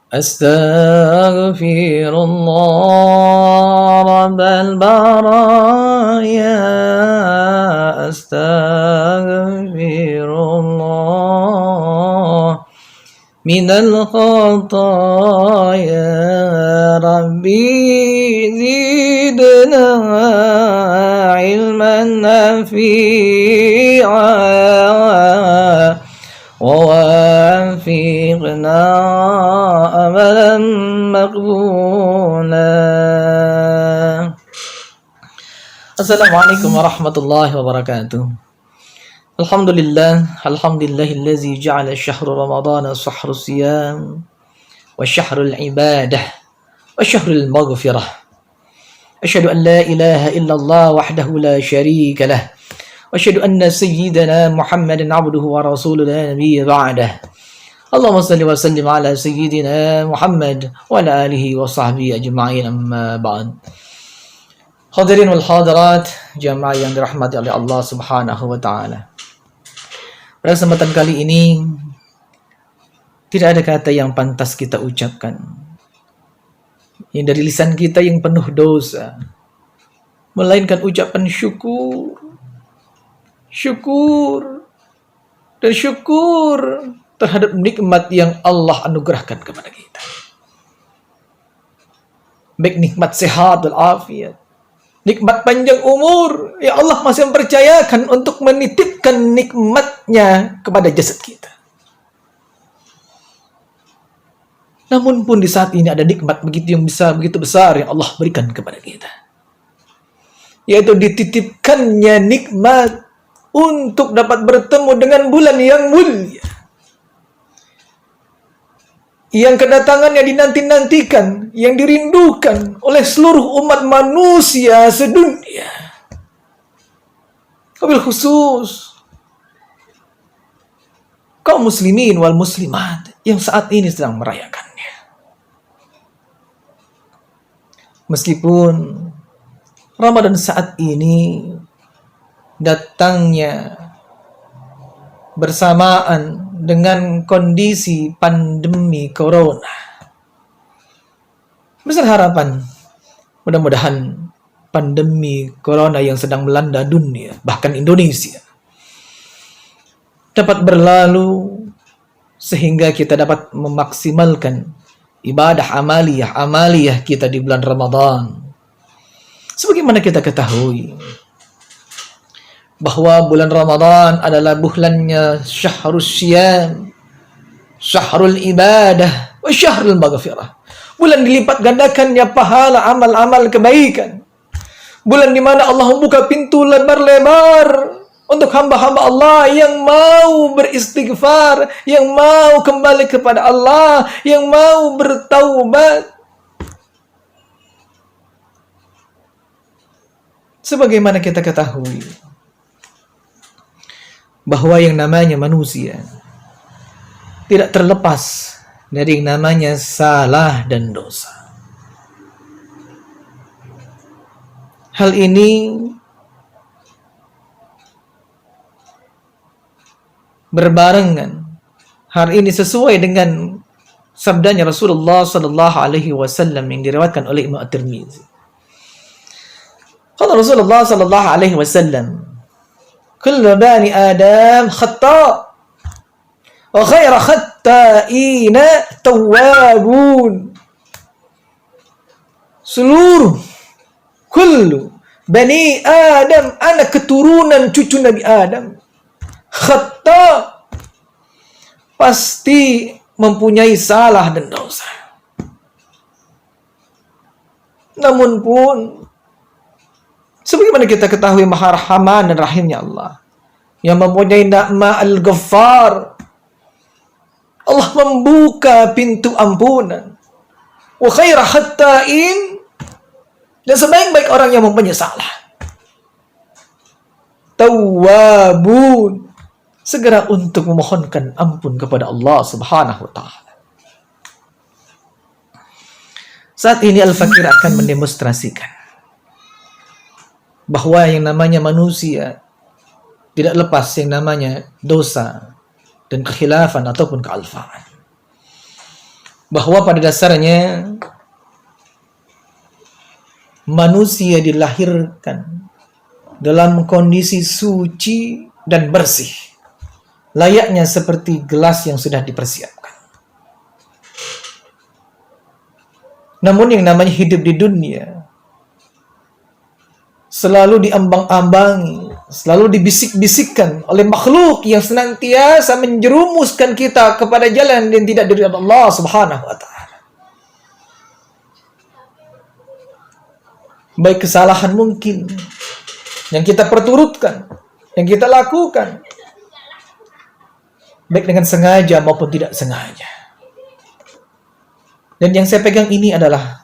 أستغفر الله رب البرايا أستغفر الله من الخطايا ربي زدنا علما نافعا ووفقنا أملا مقبولا. Assalamualaikum warahmatullahi wabarakatuh. Alhamdulillahilladzi ja'ala syahra ramadhana syahra siyam wa syahrul ibadah wa syahrul maghfirah. Asyhadu an la ilaha illallah wahdahu la syarika lah. وأشهد أن سيدنا محمدا عبده ورسوله لا نبي بعده. اللهم صل وسلم على سيدنا محمد وعلى آله وصحبه أجمعين أما بعد. Hadirin wal hadirat, jamaah yang dirahmati oleh Allah Subhanahu wa taala. Pada kesempatan kali ini tidak ada kata yang pantas kita ucapkan yang dari lisan kita yang penuh dosa, melainkan ucapan syukur dan syukur terhadap nikmat yang Allah anugerahkan kepada kita. Baik nikmat sehat dan afiat, nikmat panjang umur yang Allah masih mempercayakan untuk menitipkan nikmatnya kepada jasad kita. Namun pun di saat ini ada nikmat begitu besar yang Allah berikan kepada kita, yaitu dititipkannya nikmat untuk dapat bertemu dengan bulan yang mulia, yang kedatangannya dinanti-nantikan, yang dirindukan oleh seluruh umat manusia sedunia. Wabil khusus kaum muslimin wal muslimat yang saat ini sedang merayakannya. Meskipun Ramadan saat ini datangnya bersamaan dengan kondisi pandemi corona, besar harapan mudah-mudahan pandemi corona yang sedang melanda dunia, bahkan Indonesia, dapat berlalu sehingga kita dapat memaksimalkan ibadah amaliyah kita di bulan Ramadan. Sebagaimana kita ketahui bahwa bulan Ramadan adalah bulannya syahrul siyam, syahrul ibadah, wa syahrul maghfirah. Bulan dilipat gandakannya pahala amal-amal kebaikan. Bulan di mana Allah membuka pintu lebar-lebar untuk hamba-hamba Allah yang mau beristighfar, yang mau kembali kepada Allah, yang mau bertaubat. Sebagaimana kita ketahui bahwa yang namanya manusia tidak terlepas dari yang namanya salah dan dosa. Hal ini berbarengan, hal ini sesuai dengan sabdanya Rasulullah sallallahu alaihi wasallam yang diriwayatkan oleh Imam At-Tirmizi. Kata Rasulullah sallallahu alaihi wasallam, kullu bani Adam khata' wa khairu khata'ina tawwabun. Seluruh kullu bani Adam, anak keturunan cucu Nabi Adam, khata' pasti mempunyai salah dan dosa. Namun pun sebagaimana kita ketahui Maha Rahman dan Rahimnya Allah yang mempunyai nama Al-Ghaffar, Allah membuka pintu ampunan. Wa khaira khatta'in, dan sebaik-baik orang yang mempunyai salah, tawwabun, segera untuk memohonkan ampun kepada Allah Subhanahu wa taala. Saat ini Al-Fakir akan mendemonstrasikan bahwa yang namanya manusia tidak lepas yang namanya dosa dan kekhilafan ataupun kealfaan. Bahwa pada dasarnya manusia dilahirkan dalam kondisi suci dan bersih, layaknya seperti gelas yang sudah dipersiapkan. Namun yang namanya hidup di dunia selalu diambang-ambangi, selalu dibisik-bisikkan oleh makhluk yang senantiasa menjerumuskan kita kepada jalan yang tidak dari Allah Subhanahu wa taala. Baik kesalahan mungkin yang kita perturutkan, yang kita lakukan, baik dengan sengaja maupun tidak sengaja. Dan yang saya pegang ini adalah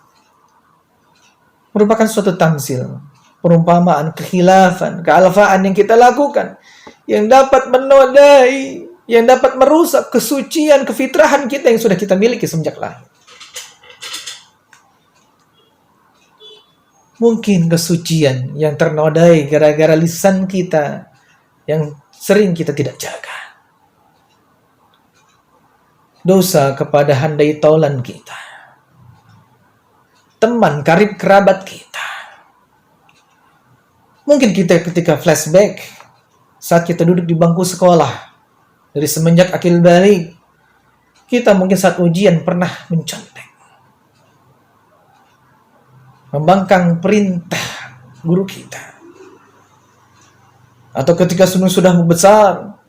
merupakan suatu tamsil, perumpamaan kekhilafan, kealfaan yang kita lakukan, yang dapat menodai, yang dapat merusak kesucian, kefitrahan kita yang sudah kita miliki semenjak lahir. Mungkin kesucian yang ternodai gara-gara lisan kita yang sering kita tidak jaga. Dosa kepada handai taulan kita, teman karib kerabat kita. Mungkin kita ketika flashback saat kita duduk di bangku sekolah, dari semenjak akil balik, kita mungkin saat ujian pernah mencontek, membangkang perintah guru kita, atau ketika sudah membesar,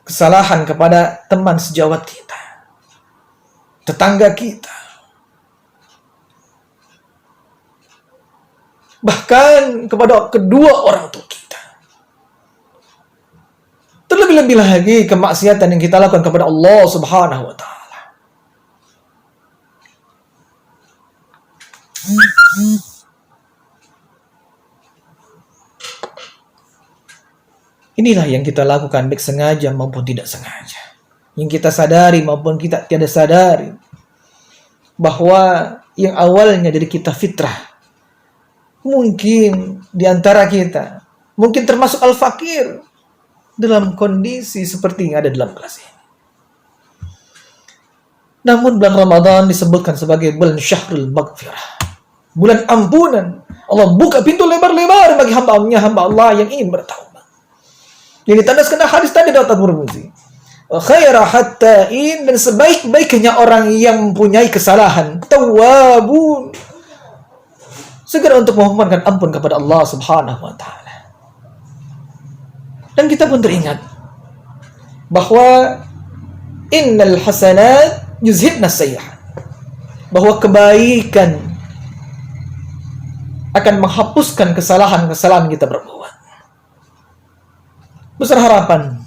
kesalahan kepada teman sejawat kita, tetangga kita, bahkan kepada kedua orang tua kita. Terlebih-lebih lagi kemaksiatan yang kita lakukan kepada Allah Subhanahu wa taala. Inilah yang kita lakukan baik sengaja maupun tidak sengaja. Yang kita sadari maupun kita tidak sadari. Bahwa yang awalnya dari kita fitrah, mungkin di antara kita, mungkin termasuk al-fakir, dalam kondisi seperti yang ada dalam kelas ini. Namun bulan Ramadan disebutkan sebagai bulan syahrul maghfirah, bulan ampunan. Allah buka pintu lebar-lebar bagi hamba Allah yang ingin bertaubat. Yang ditandaskan hadis tadi dapat bermuzi. Khaira hattain, dan sebaik-baiknya orang yang mempunyai kesalahan, tawwabun, segera untuk memohonkan ampun kepada Allah Subhanahu wa taala. Dan kita pun teringat bahwa innal hasanat yuzhibna sayyi'at, bahwa kebaikan akan menghapuskan kesalahan-kesalahan kita berbuat. Besar harapan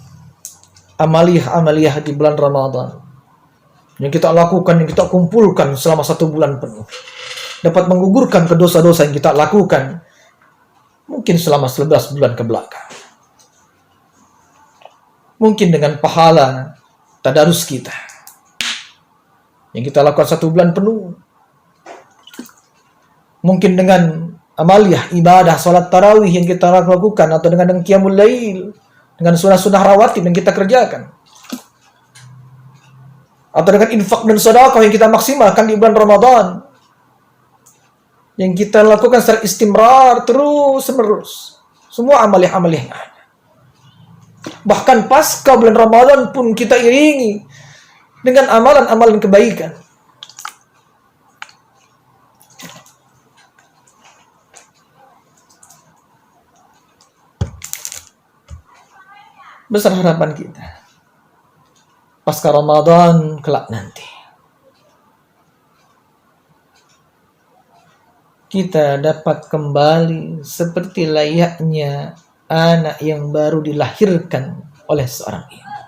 amaliyah-amaliyah di bulan Ramadan yang kita lakukan, yang kita kumpulkan selama 1 bulan penuh, dapat menggugurkan dosa-dosa yang kita lakukan mungkin selama 11 bulan ke belakang. Mungkin dengan pahala tadarus kita yang kita lakukan 1 bulan penuh, mungkin dengan amaliyah ibadah salat tarawih yang kita lakukan, atau dengan qiyamul lail, dengan sunah-sunah rawatib yang kita kerjakan, atau dengan infak dan sedekah yang kita maksimalkan di bulan Ramadan, yang kita lakukan secara istimrar terus-menerus, semua amaliyah-amaliyah yang ada. Bahkan pasca bulan Ramadan pun kita iringi dengan amalan-amalan kebaikan. Besar harapan kita pasca Ramadan kelak nanti, kita dapat kembali seperti layaknya anak yang baru dilahirkan oleh seorang ibu,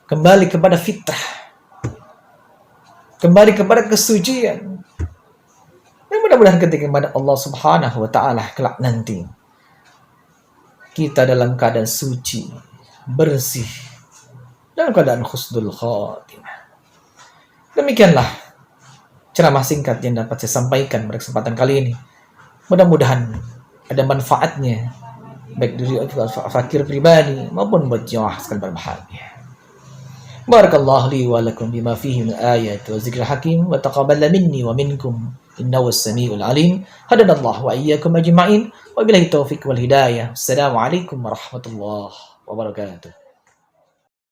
kembali kepada fitrah, kembali kepada kesucian. Dan mudah-mudahan ketika kepada Allah Subhanahu wa taala kelak nanti, kita dalam keadaan suci, bersih, dalam keadaan husnul khatimah. Demikianlah ceramah singkat yang dapat saya sampaikan pada kesempatan kali ini. Mudah-mudahan ada manfaatnya baik dari fakir pribadi maupun buat jemaah sekalian berbahagia. Barakallahu li wa lakum bima fihi min ayat wa zikril hakim wa taqabbala minni wa minkum innahu as-sami'ul alim. Hadanallahu wa iyyakum ajma'in wa billahi taufiq wal hidayah. Assalamu alaikum warahmatullahi wabarakatuh.